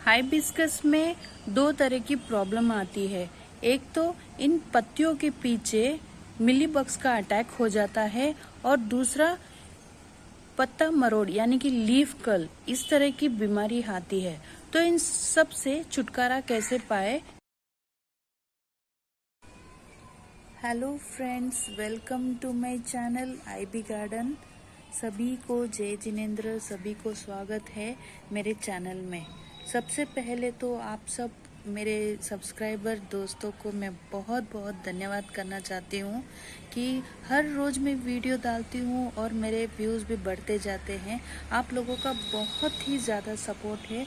Hibiscus में दो तरह की प्रॉब्लम आती है। एक तो इन पत्तियों के पीछे मिलीबग्स का अटैक हो जाता है और दूसरा पत्ता मरोड़ यानी कि लीफ कर्ल, इस तरह की बीमारी आती है। तो इन सब से छुटकारा कैसे पाए। Hello friends, welcome to my channel IB garden. सभी को जय जिनेंद्र, सभी को स्वागत है मेरे चैनल में। सबसे पहले तो आप सब मेरे सब्सक्राइबर दोस्तों को मैं बहुत बहुत धन्यवाद करना चाहती हूँ कि हर रोज़ मैं वीडियो डालती हूँ और मेरे व्यूज़ भी बढ़ते जाते हैं। आप लोगों का बहुत ही ज़्यादा सपोर्ट है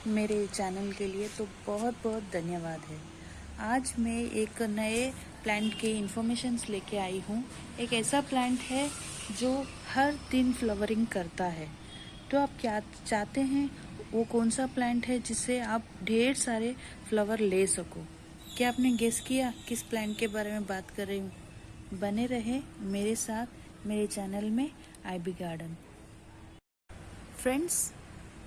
मेरे चैनल के लिए, तो बहुत बहुत धन्यवाद है। आज मैं एक नए प्लांट के इन्फॉर्मेशंस लेके आई हूँ। एक ऐसा प्लांट है जो हर दिन फ्लावरिंग करता है। तो आप क्या चाहते हैं, वो कौन सा प्लांट है जिससे आप ढेर सारे फ्लावर ले सको। क्या आपने गेस किया किस प्लांट के बारे में बात कर रही हूँ? बने रहे मेरे साथ मेरे चैनल में आईबी गार्डन। फ्रेंड्स,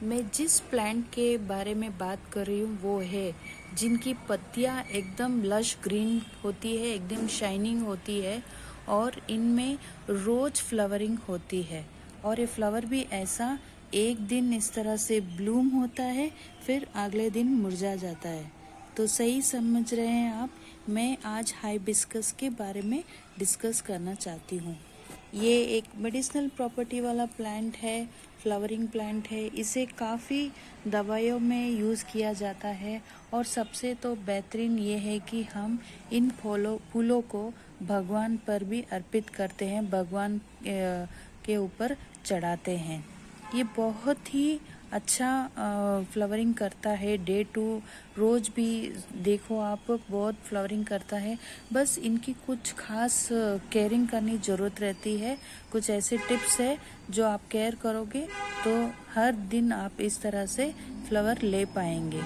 मैं जिस प्लांट के बारे में बात कर रही हूँ वो है जिनकी पत्तियाँ एकदम लश ग्रीन होती है, एकदम शाइनिंग होती है और इनमें रोज फ्लावरिंग होती है। और ये फ्लावर भी ऐसा एक दिन इस तरह से ब्लूम होता है, फिर अगले दिन मुरझा जाता है। तो सही समझ रहे हैं आप। मैं आज हाइबिस्कस के बारे में डिस्कस करना चाहती हूँ। ये एक मेडिसिनल प्रॉपर्टी वाला प्लांट है, फ्लावरिंग प्लांट है। इसे काफ़ी दवाइयों में यूज़ किया जाता है और सबसे तो बेहतरीन ये है कि हम इन फूलों को भगवान पर भी अर्पित करते हैं, भगवान के ऊपर चढ़ाते हैं। ये बहुत ही अच्छा फ्लावरिंग करता है। डे टू रोज़ भी देखो आप, बहुत फ्लावरिंग करता है। बस इनकी कुछ खास केयरिंग करनी ज़रूरत रहती है। कुछ ऐसे टिप्स है जो आप केयर करोगे तो हर दिन आप इस तरह से फ्लावर ले पाएंगे।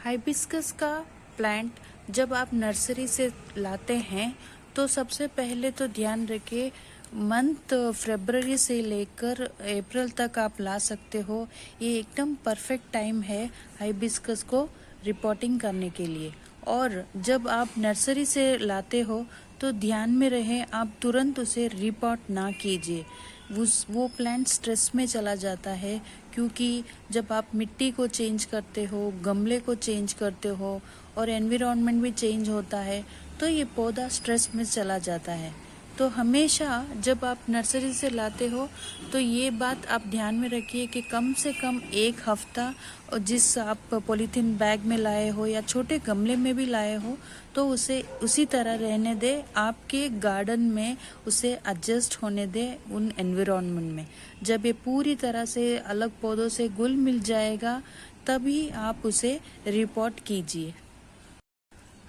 हाइबिस्कस का प्लांट जब आप नर्सरी से लाते हैं तो सबसे पहले तो ध्यान रखिए, मंथ फरवरी से लेकर अप्रैल तक आप ला सकते हो। ये एकदम परफेक्ट टाइम है हाइबिस्कस को रिपोर्टिंग करने के लिए। और जब आप नर्सरी से लाते हो तो ध्यान में रहे, आप तुरंत उसे रिपोर्ट ना कीजिए। वो प्लांट स्ट्रेस में चला जाता है, क्योंकि जब आप मिट्टी को चेंज करते हो, गमले को चेंज करते हो और एनवायरनमेंट भी चेंज होता है, तो ये पौधा स्ट्रेस में चला जाता है। तो हमेशा जब आप नर्सरी से लाते हो तो ये बात आप ध्यान में रखिए कि कम से कम एक हफ्ता, जिस आप पॉलीथीन बैग में लाए हो या छोटे गमले में भी लाए हो, तो उसे उसी तरह रहने दे। आपके गार्डन में उसे एडजस्ट होने दे उन एनवायरनमेंट में। जब ये पूरी तरह से अलग पौधों से घुल मिल जाएगा तभी आप उसे रिपोर्ट कीजिए।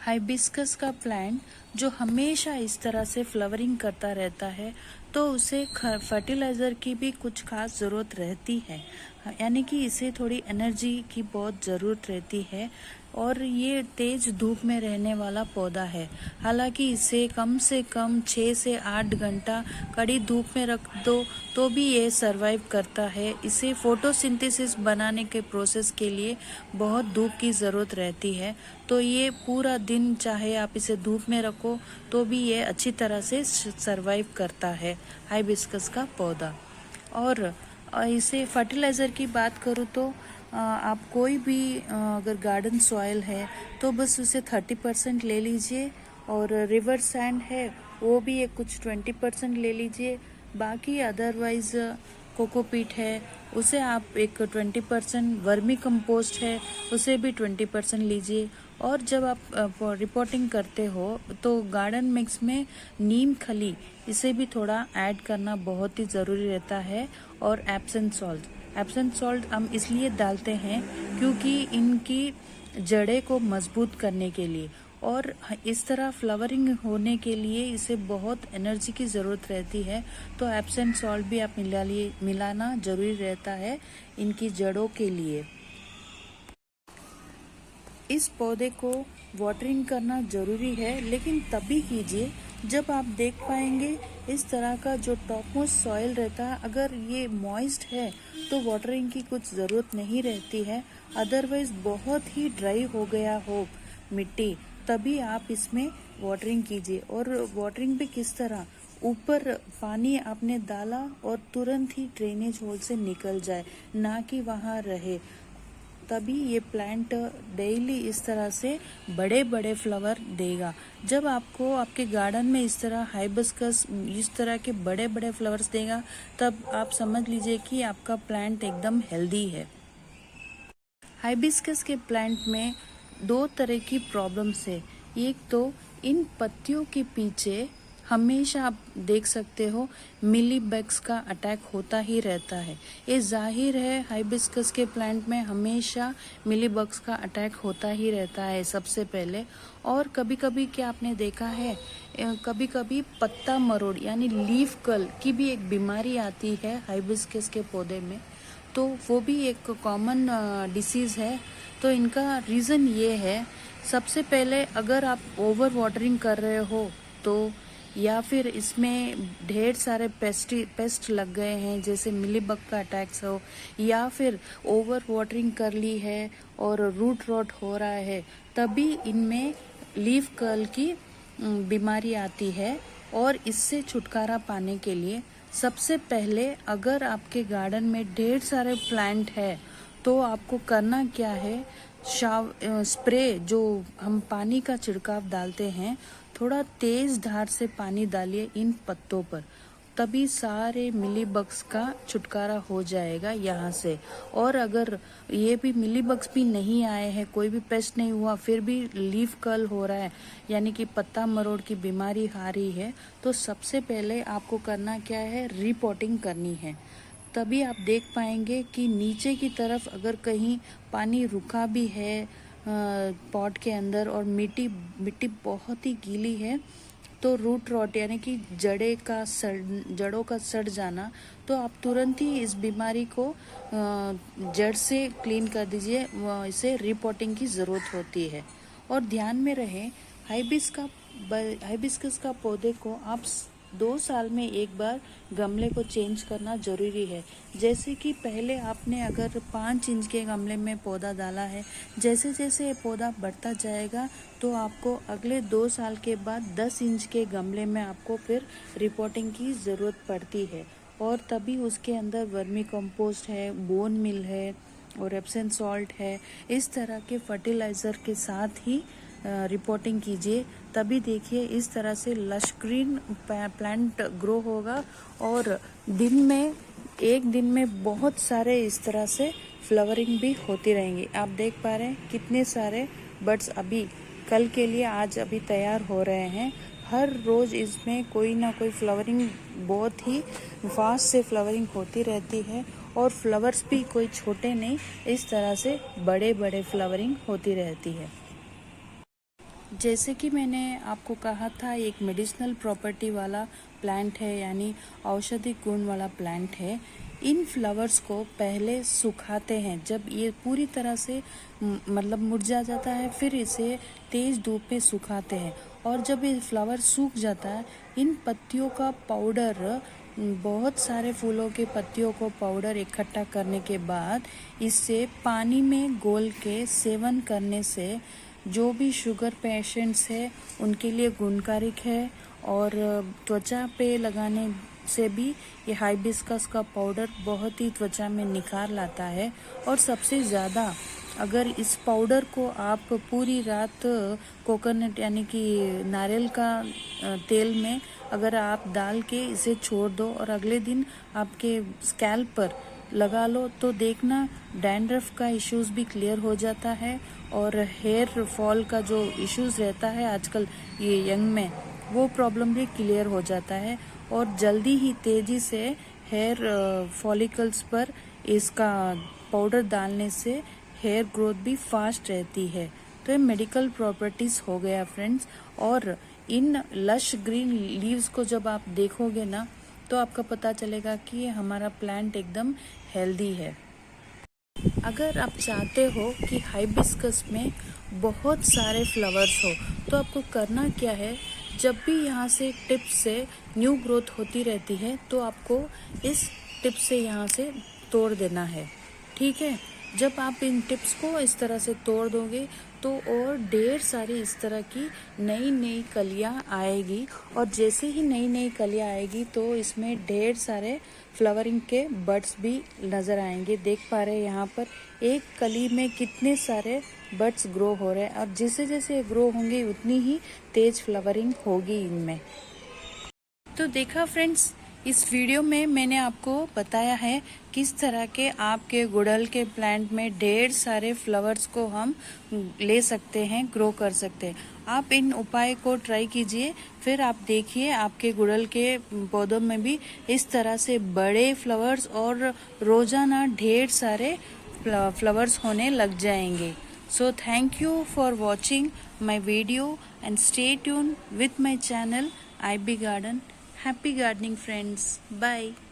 हाइबिस्कस का प्लांट जो हमेशा इस तरह से फ्लावरिंग करता रहता है तो उसे फर्टिलाइज़र की भी कुछ खास ज़रूरत रहती है, यानी कि इसे थोड़ी एनर्जी की बहुत ज़रूरत रहती है। और ये तेज़ धूप में रहने वाला पौधा है। हालांकि इसे कम से कम 6 से 8 घंटा कड़ी धूप में रख दो तो भी ये सरवाइव करता है। इसे फोटोसिंथेसिस बनाने के प्रोसेस के लिए बहुत धूप की ज़रूरत रहती है। तो ये पूरा दिन चाहे आप इसे धूप में रखो तो भी ये अच्छी तरह से सरवाइव करता है हाइबिस्कस का पौधा। और इसे फर्टिलाइज़र की बात करूँ तो आप कोई भी अगर गार्डन सॉइल है तो बस उसे 30% ले लीजिए, और रिवर सैंड है वो भी एक कुछ 20% ले लीजिए। बाकी अदरवाइज कोकोपीट है उसे आप एक 20%, वर्मी कंपोस्ट है उसे भी 20% लीजिए। और जब आप रिपोर्टिंग करते हो तो गार्डन मिक्स में नीम खली, इसे भी थोड़ा ऐड करना बहुत ही ज़रूरी रहता है। और एप्सम सॉल्ट हम इसलिए डालते हैं क्योंकि इनकी जड़ें को मजबूत करने के लिए, और इस तरह फ्लावरिंग होने के लिए इसे बहुत एनर्जी की ज़रूरत रहती है। तो एप्सम सॉल्ट भी आप मिलाना ज़रूरी रहता है इनकी जड़ों के लिए। इस पौधे को वाटरिंग करना ज़रूरी है, लेकिन तभी कीजिए जब आप देख पाएंगे इस तरह का जो टॉप मोस्ट सॉइल रहता है, अगर ये मॉइस्ट है तो वाटरिंग की कुछ ज़रूरत नहीं रहती है। अदरवाइज बहुत ही ड्राई हो गया हो मिट्टी, तभी आप इसमें वाटरिंग कीजिए। और वाटरिंग भी किस तरह, ऊपर पानी आपने डाला और तुरंत ही ड्रेनेज होल से निकल जाए, ना कि वहाँ रहे, तभी ये प्लांट डेली इस तरह से बड़े बड़े फ्लावर देगा। जब आपको आपके गार्डन में इस तरह हाइबिस्कस इस तरह के बड़े बड़े फ्लावर्स देगा, तब आप समझ लीजिए कि आपका प्लांट एकदम हेल्दी है। हाइबिस्कस के प्लांट में दो तरह की प्रॉब्लम्स है। एक तो इन पत्तियों के पीछे हमेशा आप देख सकते हो मिलीबग्स का अटैक होता ही रहता है। ये जाहिर है हाइबिस्कस के प्लांट में हमेशा मिलीबग्स का अटैक होता ही रहता है सबसे पहले। और कभी कभी क्या आपने देखा है, कभी कभी पत्ता मरोड़ यानी लीफ कर्ल की भी एक बीमारी आती है हाइबिस्कस के पौधे में, तो वो भी एक कॉमन डिसीज़ है। तो इनका रीज़न ये है, सबसे पहले अगर आप ओवर वाटरिंग कर रहे हो तो, या फिर इसमें ढेर सारे पेस्ट लग गए हैं जैसे मिलीबग का अटैक्स हो, या फिर ओवर वाटरिंग कर ली है और रूट रॉट हो रहा है, तभी इनमें लीफ कर्ल की बीमारी आती है। और इससे छुटकारा पाने के लिए सबसे पहले अगर आपके गार्डन में ढेर सारे प्लांट है तो आपको करना क्या है, स्प्रे जो हम पानी का छिड़काव डालते हैं, थोड़ा तेज धार से पानी डालिए इन पत्तों पर, तभी सारे मिलीबग्स का छुटकारा हो जाएगा यहाँ से। और अगर ये भी मिलीबग्स भी नहीं आए हैं, कोई भी पेस्ट नहीं हुआ, फिर भी लीफ कर्ल हो रहा है यानी कि पत्ता मरोड़ की बीमारी आ रही है, तो सबसे पहले आपको करना क्या है, रिपोर्टिंग करनी है। तभी आप देख पाएंगे कि नीचे की तरफ अगर कहीं पानी रुका भी है पॉट के अंदर और मिट्टी बहुत ही गीली है, तो रूट रॉट यानी कि जड़ों का सड़ जाना, तो आप तुरंत ही इस बीमारी को जड़ से क्लीन कर दीजिए। इसे रिपोर्टिंग की ज़रूरत होती है। और ध्यान में रहे हाइबिस्कस का पौधे को आप 2 साल में एक बार गमले को चेंज करना जरूरी है। जैसे कि पहले आपने अगर 5 इंच के गमले में पौधा डाला है, जैसे जैसे ये पौधा बढ़ता जाएगा तो आपको अगले 2 साल के बाद 10 इंच के गमले में आपको फिर रिपोर्टिंग की ज़रूरत पड़ती है। और तभी उसके अंदर वर्मी कंपोस्ट है, बोन मिल है और एप्सम सॉल्ट है, इस तरह के फर्टिलाइज़र के साथ ही रिपोर्टिंग कीजिए। तभी देखिए इस तरह से लश ग्रीन प्लांट ग्रो होगा और एक दिन में बहुत सारे इस तरह से फ्लावरिंग भी होती रहेंगी। आप देख पा रहे हैं कितने सारे बर्ड्स अभी कल के लिए आज अभी तैयार हो रहे हैं। हर रोज़ इसमें कोई ना कोई फ्लावरिंग, बहुत ही फास्ट से फ्लावरिंग होती रहती है। और फ्लावर्स भी कोई छोटे नहीं, इस तरह से बड़े बड़े फ्लावरिंग होती रहती है। जैसे कि मैंने आपको कहा था, एक मेडिसिनल प्रॉपर्टी वाला प्लांट है, यानी औषधि गुण वाला प्लांट है। इन फ्लावर्स को पहले सुखाते हैं, जब ये पूरी तरह से मतलब मुरझा जाता है, फिर इसे तेज धूप में सुखाते हैं। और जब ये फ्लावर सूख जाता है, इन पत्तियों का पाउडर, बहुत सारे फूलों के पत्तियों को पाउडर इकट्ठा करने के बाद इसे पानी में घोल के सेवन करने से जो भी शुगर पेशेंट्स है उनके लिए गुणकारिक है। और त्वचा पे लगाने से भी ये हाइबिस्कस का पाउडर बहुत ही त्वचा में निखार लाता है। और सबसे ज़्यादा अगर इस पाउडर को आप पूरी रात कोकोनट यानी कि नारियल का तेल में अगर आप डाल के इसे छोड़ दो और अगले दिन आपके स्कैल्प पर लगा लो, तो देखना डैंड्रफ का इश्यूज भी क्लियर हो जाता है। और हेयर फॉल का जो इश्यूज रहता है आजकल ये यंग में, वो प्रॉब्लम भी क्लियर हो जाता है। और जल्दी ही तेज़ी से हेयर फॉलिकल्स पर इसका पाउडर डालने से हेयर ग्रोथ भी फास्ट रहती है। तो ये मेडिकल प्रॉपर्टीज़ हो गया फ्रेंड्स। और इन लश ग्रीन लीव्स को जब आप देखोगे ना, तो आपका पता चलेगा कि हमारा प्लांट एकदम हेल्दी है। अगर आप चाहते हो कि हाइबिस्कस में बहुत सारे फ्लावर्स हो, तो आपको करना क्या है, जब भी यहाँ से टिप से न्यू ग्रोथ होती रहती है तो आपको इस टिप से यहाँ से तोड़ देना है, ठीक है। जब आप इन टिप्स को इस तरह से तोड़ दोगे तो और ढेर सारी इस तरह की नई नई कलियां आएगी, और जैसे ही नई नई कलियां आएगी तो इसमें ढेर सारे फ्लावरिंग के बड्स भी नज़र आएंगे। देख पा रहे हैं यहाँ पर एक कली में कितने सारे बड्स ग्रो हो रहे हैं, और जैसे जैसे ग्रो होंगे उतनी ही तेज फ्लावरिंग होगी इनमें। तो देखा फ्रेंड्स, इस वीडियो में मैंने आपको बताया है किस तरह के आपके गुड़हल के प्लांट में ढेर सारे फ्लावर्स को हम ले सकते हैं, ग्रो कर सकते हैं। आप इन उपाय को ट्राई कीजिए, फिर आप देखिए आपके गुड़हल के पौधों में भी इस तरह से बड़े फ्लावर्स और रोजाना ढेर सारे फ्लावर्स होने लग जाएंगे। So thank you for watching my video and stay tuned with my channel IB Garden. Happy gardening friends. Bye.